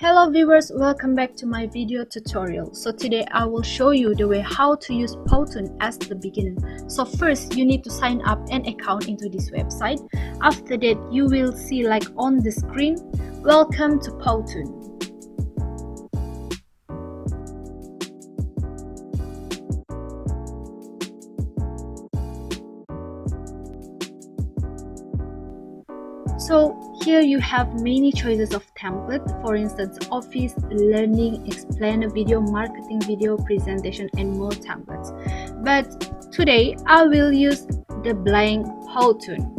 Hello viewers, welcome back to my video tutorial. So today I will show you the way how to use Powtoon as the beginner. So first you need to sign up an account into this website. After that you will see like on the screen, welcome to Powtoon. So here you have many choices of template, for instance office, learning, explainer video, marketing video, presentation and more templates. But today I will use the blank Powtoon.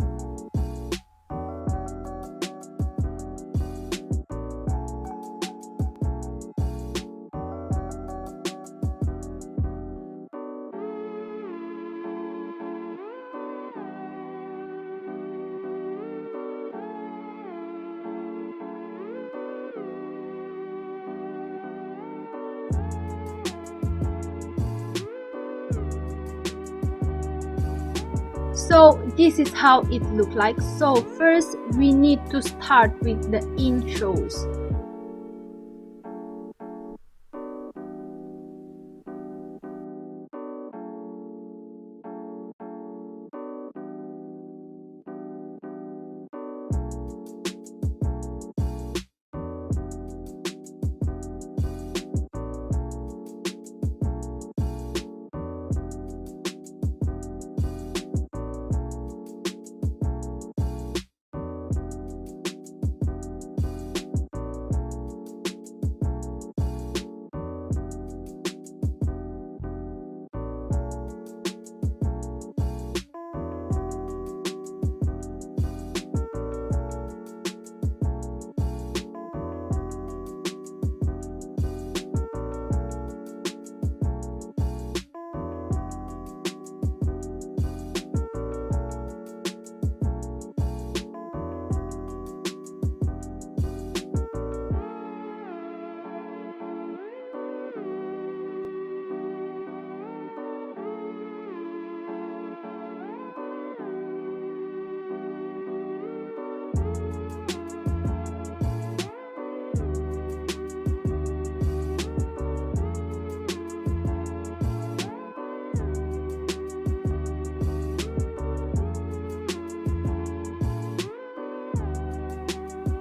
So this is how it look like. So first we need to start with the intros.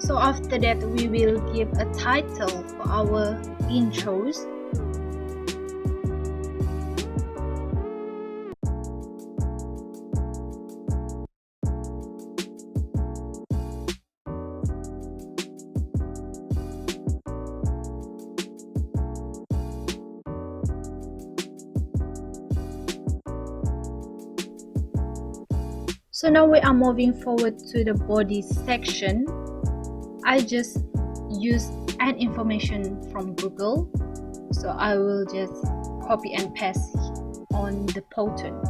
So after that we will give a title for our intros. So now we are moving forward to the body section. I just use an information from Google, so I will just copy and paste on the Powtoon.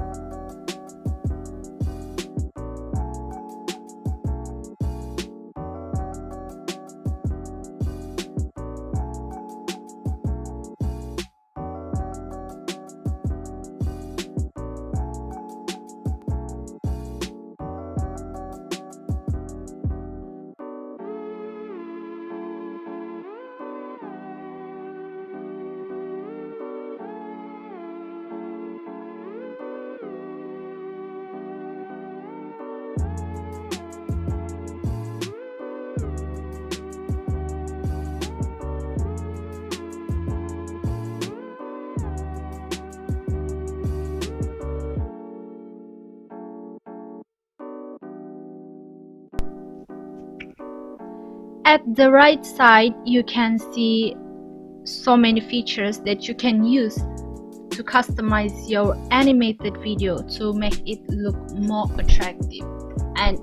At the right side you can see so many features that you can use to customize your animated video to make it look more attractive and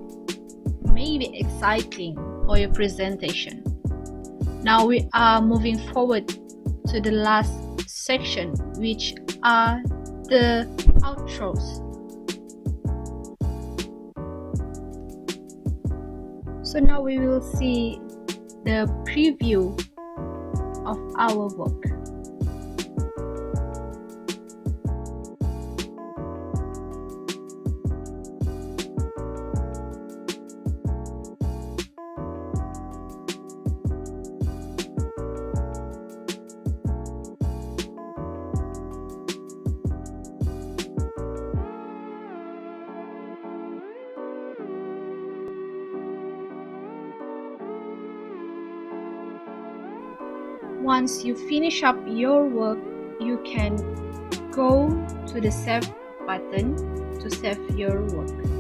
maybe exciting for your presentation. Now we are moving forward to the last section, which are the outros. So now we will see the preview of our work. Once you finish up your work, you can go to the save button to save your work.